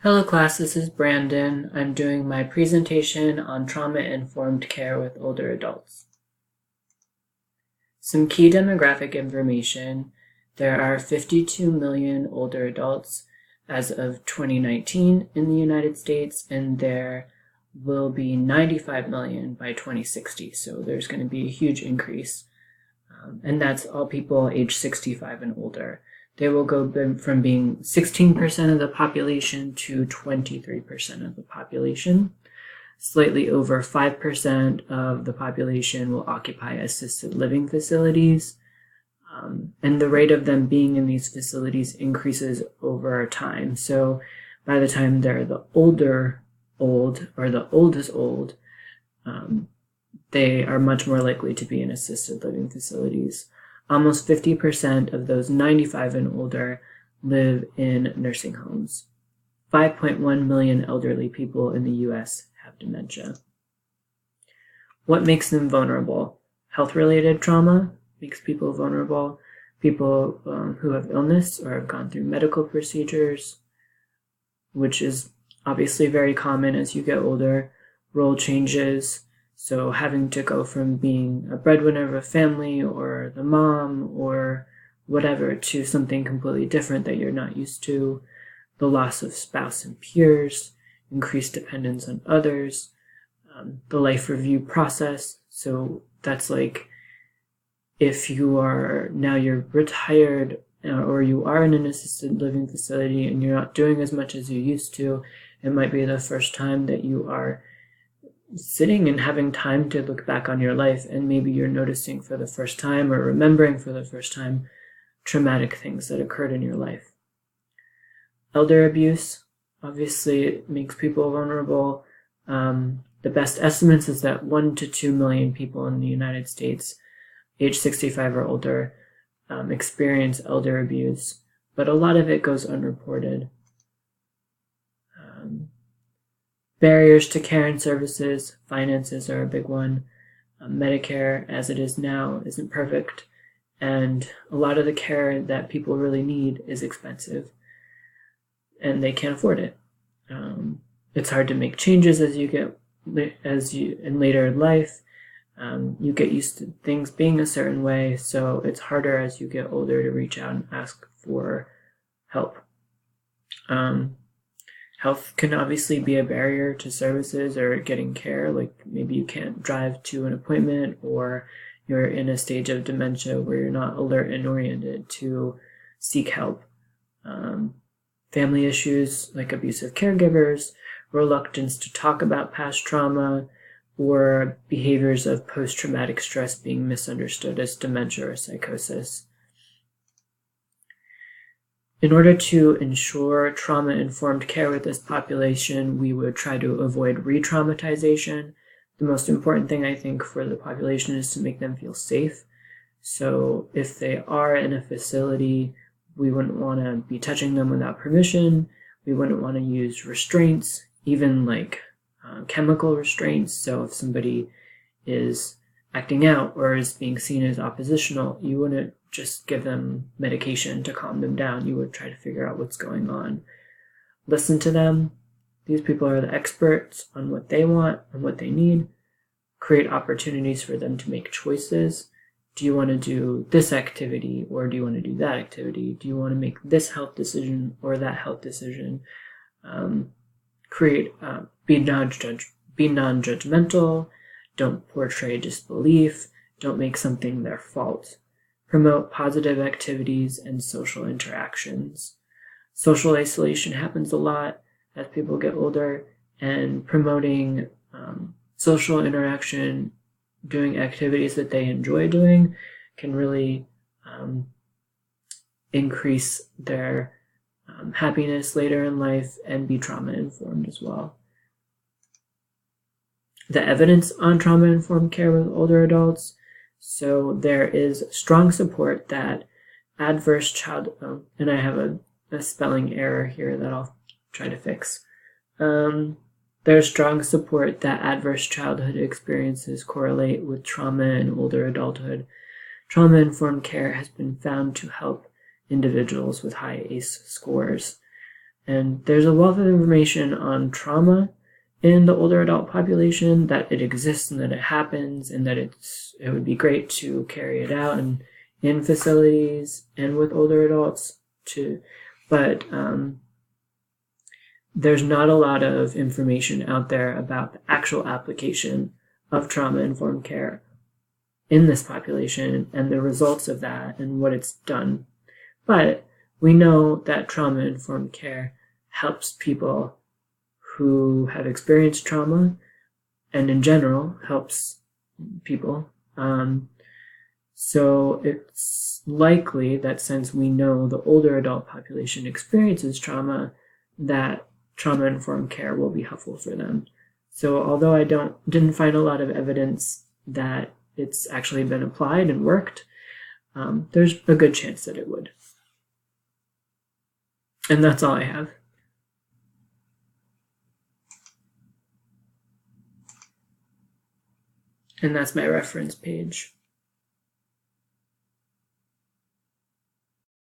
Hello class, this is Brandon. I'm doing my presentation on trauma-informed care with older adults. Some key demographic information. There are 52 million older adults as of 2019 in the United States, and there will be 95 million by 2060. So there's going to be a huge increase. And that's all people age 65 and older. They will go from being 16% of the population to 23% of the population. Slightly over 5% of the population will occupy assisted living facilities. And the rate of them being in these facilities increases over time. So by the time they're the oldest old, they are much more likely to be in assisted living facilities. Almost 50% of those 95 and older live in nursing homes. 5.1 million elderly people in the US have dementia. What makes them vulnerable? Health-related trauma makes people vulnerable. People who have illness or have gone through medical procedures, which is obviously very common as you get older. Role changes. So having to go from being a breadwinner of a family or the mom or whatever to something completely different that you're not used to, the loss of spouse and peers, increased dependence on others, the life review process. So that's like if you're retired or you are in an assisted living facility and you're not doing as much as you used to, it might be the first time that you are sitting and having time to look back on your life, and maybe you're noticing for the first time or remembering for the first time traumatic things that occurred in your life. Elder abuse, obviously, it makes people vulnerable. The best estimates is that 1 to 2 million people in the United States, age 65 or older, experience elder abuse, but a lot of it goes unreported. Barriers to care and services, finances are a big one. Medicare, as it is now, isn't perfect, and a lot of the care that people really need is expensive, and they can't afford it. It's hard to make changes in later in life. You get used to things being a certain way, so it's harder as you get older to reach out and ask for help. Health can obviously be a barrier to services or getting care, like maybe you can't drive to an appointment or you're in a stage of dementia where you're not alert and oriented to seek help. Family issues like abusive caregivers, reluctance to talk about past trauma, or behaviors of post-traumatic stress being misunderstood as dementia or psychosis. In order to ensure trauma-informed care with this population, we would try to avoid re-traumatization. The most important thing, I think, for the population is to make them feel safe. So if they are in a facility, we wouldn't want to be touching them without permission. We wouldn't want to use restraints, even like chemical restraints. So if somebody is acting out or is being seen as oppositional, you wouldn't just give them medication to calm them down. You would try to figure out what's going on. Listen to them. These people are the experts on what they want and what they need. Create opportunities for them to make choices. Do you want to do this activity or do you want to do that activity? Do you want to make this health decision or that health decision? Be non-judgmental. Don't portray disbelief. Don't make something their fault. Promote positive activities and social interactions. Social isolation happens a lot as people get older, and promoting social interaction, doing activities that they enjoy doing, can really increase their happiness later in life and be trauma-informed as well. The evidence on trauma-informed care with older adults. So there is strong support that adverse child, and I have a spelling error here that I'll try to fix. There's strong support that adverse childhood experiences correlate with trauma in older adulthood. Trauma-informed care has been found to help individuals with high ACE scores. And there's a wealth of information on trauma in the older adult population, that it exists and that it happens, and that it would be great to carry it out in facilities and with older adults too. But there's not a lot of information out there about the actual application of trauma-informed care in this population and the results of that and what it's done. But we know that trauma-informed care helps people who have experienced trauma, and in general helps people. So it's likely that since we know the older adult population experiences trauma, that trauma-informed care will be helpful for them. So although I didn't find a lot of evidence that it's actually been applied and worked, there's a good chance that it would. And that's all I have. And that's my reference page.